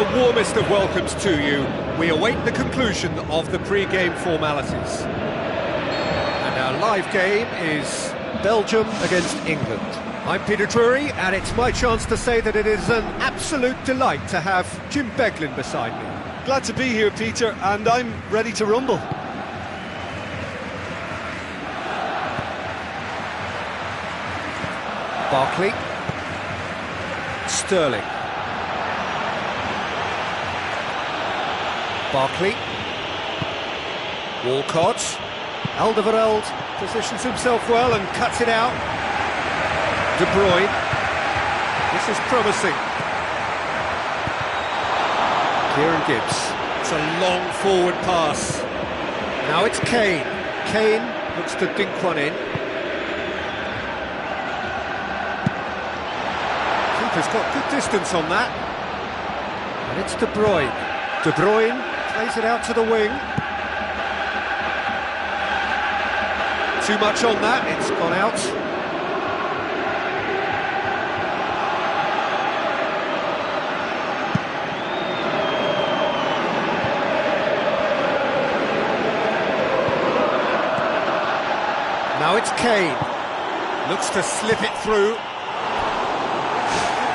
The warmest of welcomes to you. We await the conclusion of the pre-game formalities. And our live game is Belgium against England. I'm Peter Drury, and it's my chance to say that it is an absolute delight to have Jim Beglin beside me. Glad to be here, Peter, and I'm ready to rumble. Barkley. Sterling. Barkley. Walcott. Alderweireld positions himself well and cuts it out. De Bruyne. This is promising. Kieran Gibbs. It's a long forward pass. Now it's Kane. Kane looks to dink one in. Keeper's got good distance on that. And it's De Bruyne. De Bruyne plays it out to the wing. Too much on that, it's gone out. Now it's Kane. Looks to slip it through. Good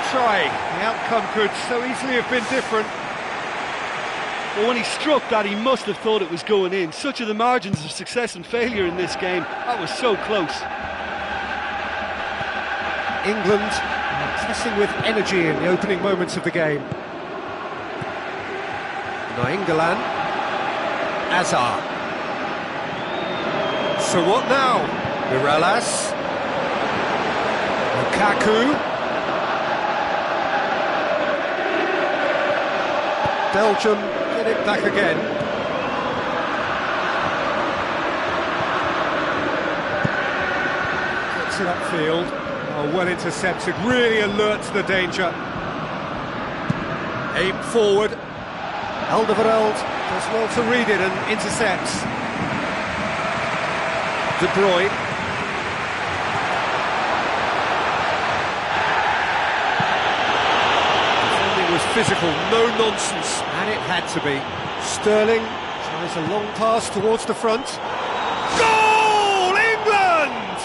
try. The outcome could so easily have been different. Well, when he struck that, he must have thought it was going in. Such are the margins of success and failure in this game. That was so close. England are pressing with energy in the opening moments of the game. Nainggolan. Azar. So what now? Mirallas. Lukaku. Belgium get it back again. Gets it upfield. Oh, well intercepted, really alerts the danger. Aim forward. Alderweireld does well to read it and intercepts. De Bruyne. Defending was physical, no nonsense, and it had to be. Sterling tries a long pass towards the front. Goal! England!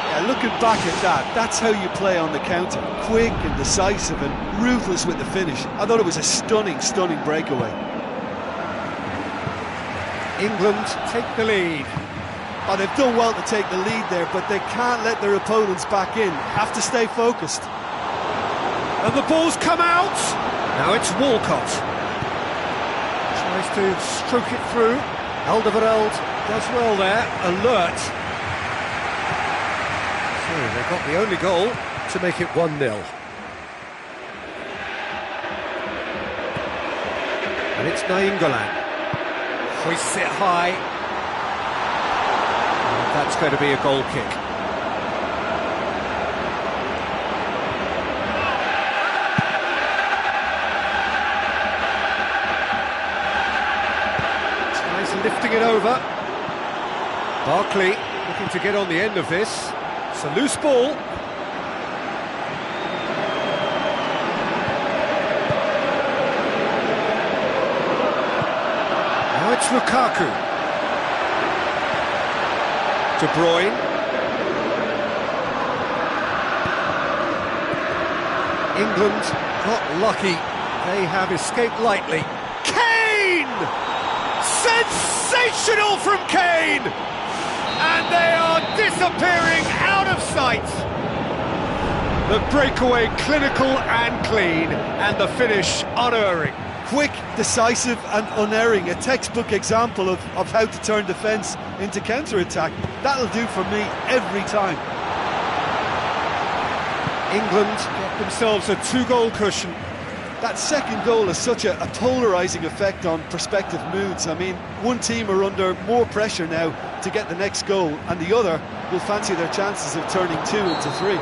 Yeah, looking back at that, that's how you play on the counter. Quick and decisive and ruthless with the finish. I thought it was a stunning, stunning breakaway. England take the lead. Oh, they've done well to take the lead there, but they can't let their opponents back in. Have to stay focused. And the ball's come out! Now it's Walcott. Tries to stroke it through. Alderweireld does well there, alert. So they got the only goal to make it 1-0. And it's Nainggolan. Hoists it high. And that's going to be a goal kick. Tries lifting it over. Barkley looking to get on the end of this. It's a loose ball. Now it's Lukaku. De Bruyne. England got lucky. They have escaped lightly. Kane! Sensational from Kane! And they are disappearing out of sight. The breakaway clinical and clean, and the finish unerring. Quick, decisive and unerring, a textbook example of how to turn defence into counter-attack. That'll do for me every time. England get themselves a 2-goal cushion. That second goal has such a polarising effect on prospective moods. I mean, one team are under more pressure now to get the next goal, and the other will fancy their chances of turning 2 into 3.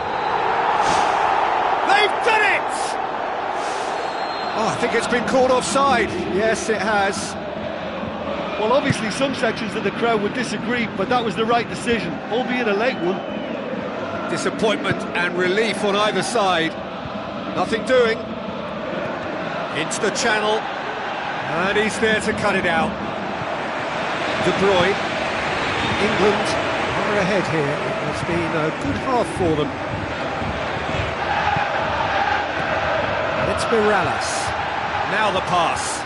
They've done it! Oh, I think it's been called offside. Yes, it has. Well, obviously some sections of the crowd would disagree, but that was the right decision, albeit a late one. Disappointment and relief on either side. Nothing doing. Into the channel, and he's there to cut it out. De Bruyne. England are ahead here. It has been a good half for them. And it's Mirallas. Now the pass.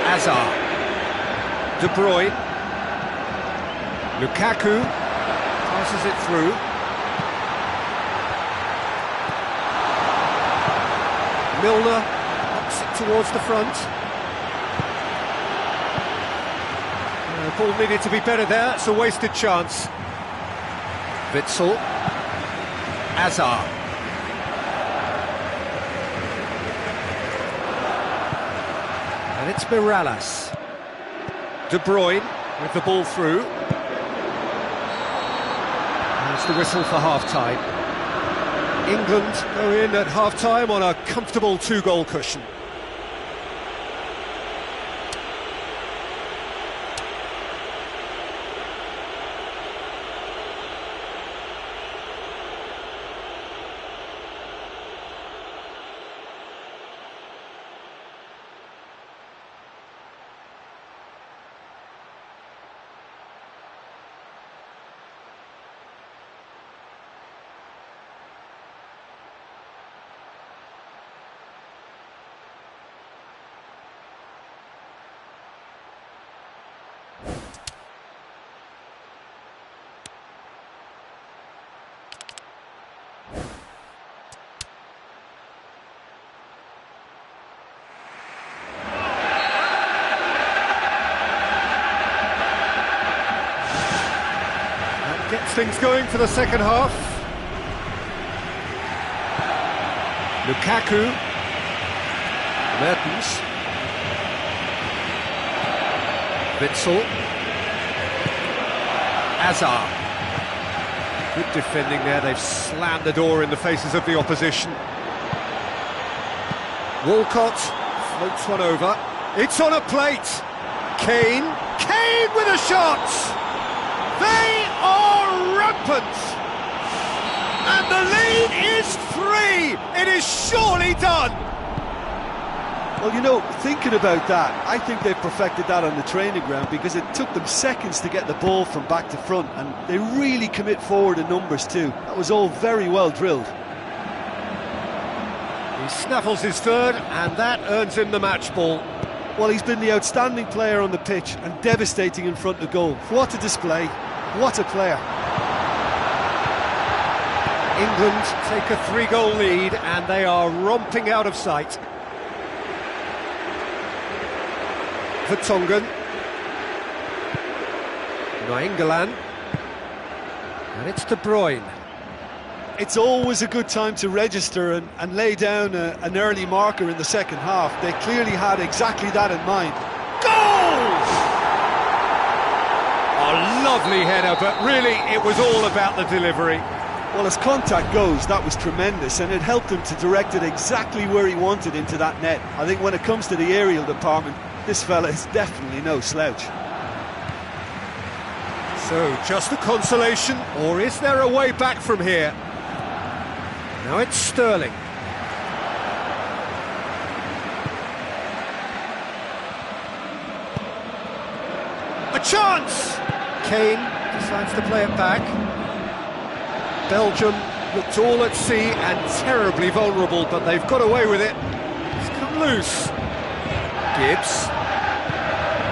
Hazard. De Bruyne. Lukaku passes it through. Milner knocks it towards the front. Ball needed to be better there, it's a wasted chance. Witsel. Hazard. And it's Mirallas. De Bruyne with the ball through. There's the whistle for half-time. England go in at half-time on a comfortable 2-goal cushion. Gets things going for the second half. Lukaku. Mertens. Witsel. Hazard. Good defending there, they've slammed the door in the faces of the opposition. Walcott floats one over. It's on a plate. Kane. Kane with a shot! They are rampant! And the lead is 3! It is surely done! Well, you know, thinking about that, I think they've perfected that on the training ground because it took them seconds to get the ball from back to front, and they really commit forward in numbers too. That was all very well drilled. He snaffles his third, and that earns him the match ball. Well, he's been the outstanding player on the pitch and devastating in front of goal. What a display, what a player. England take a 3-goal lead, and they are romping out of sight. Vertonghen. Nainggolan. And it's De Bruyne. It's always a good time to register and lay down an early marker in the second half. They clearly had exactly that in mind. Goal! A lovely header, but really it was all about the delivery. Well, as contact goes, that was tremendous, and it helped him to direct it exactly where he wanted into that net. I think when it comes to the aerial department, this fella is definitely no slouch. So, just a consolation, or is there a way back from here? Now it's Sterling. A chance! Kane decides to play it back. Belgium looked all at sea and terribly vulnerable, but they've got away with it. It's come loose. Gibbs.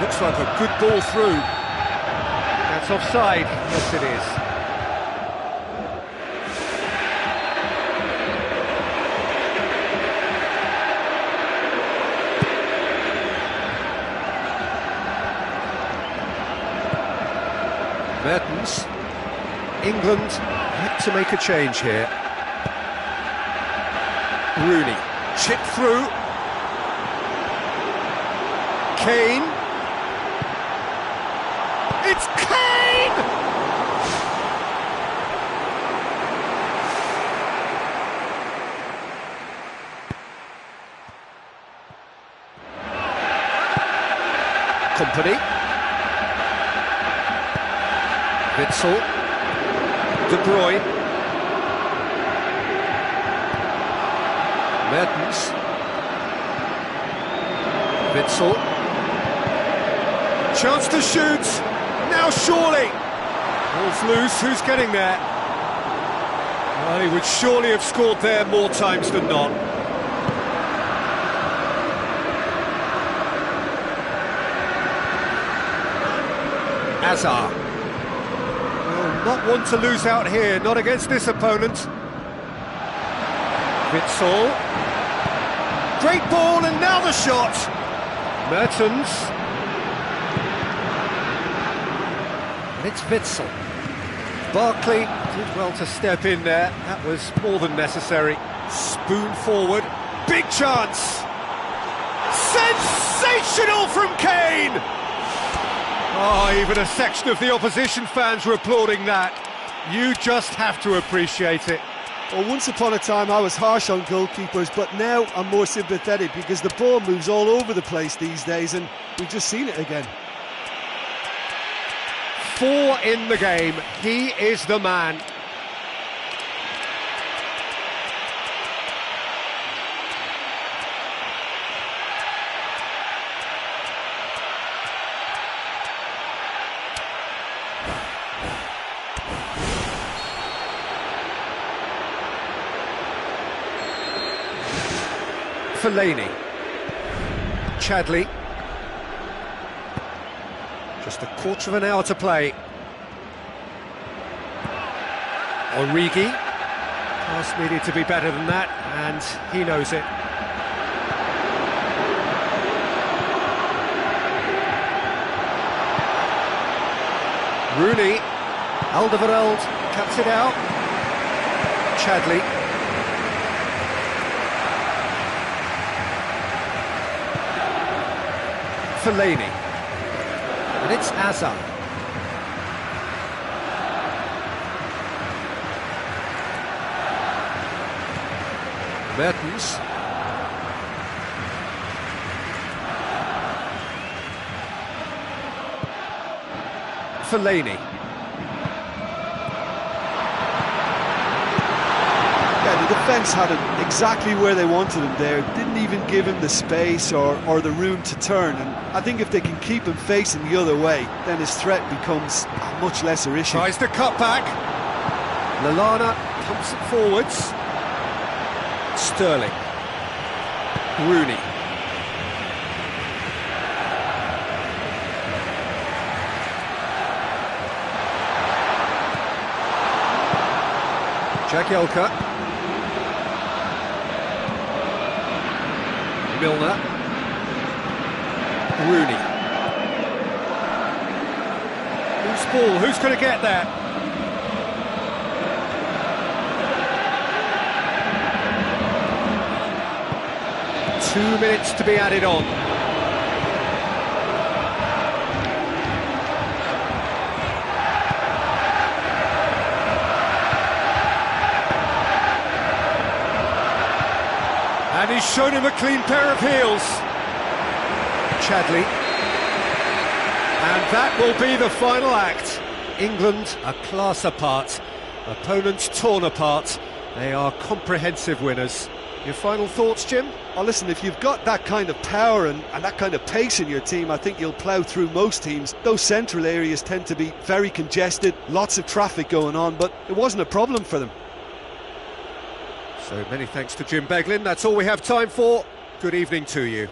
Looks like a good ball through. That's offside. Yes, it is. Mertens. England had to make a change here. Rooney. Chip through. Kane. It's Kane! Company. Witsel. De Bruyne. Mertens. Witsel. Chance to shoot. Now surely. Ball's loose. Who's getting there? Well, he would surely have scored there more times than not. Hazard. Well, not one to lose out here, not against this opponent. Witsel. Great ball, and now the shot. Mertens. And it's Witsel. Barkley did well to step in there. That was more than necessary. Spoon forward. Big chance. Sensational from Kane! Oh, even a section of the opposition fans were applauding that. You just have to appreciate it. Well, once upon a time I was harsh on goalkeepers, but now I'm more sympathetic because the ball moves all over the place these days, and we've just seen it again. 4 in the game. He is the man. Fellaini. Chadley. Just a quarter of an hour to play. Origi. Pass needed to be better than that, and he knows it. Rooney. Alderweireld cuts it out. Chadley. Fellaini. And it's Hazard. Mertens. Fellaini. Yeah, the defence had him exactly where they wanted him there. Didn't even give him the space or the room to turn. And I think if they can keep him facing the other way, then his threat becomes a much lesser issue. Tries to cut back. Lallana pumps it forwards. Sterling. Rooney. Jagielka. Milner. Rooney. Who's ball? Who's going to get there? Two minutes to be added on. And he's shown him a clean pair of heels. Chadley. And that will be the final act. England a class apart. Opponents torn apart. They are comprehensive winners. Your final thoughts, Jim? Oh, listen, if you've got that kind of power and that kind of pace in your team, I think you'll plough through most teams. Those central areas tend to be very congested, lots of traffic going on, but it wasn't a problem for them. So many thanks to Jim Beglin. That's all we have time for. Good evening to you.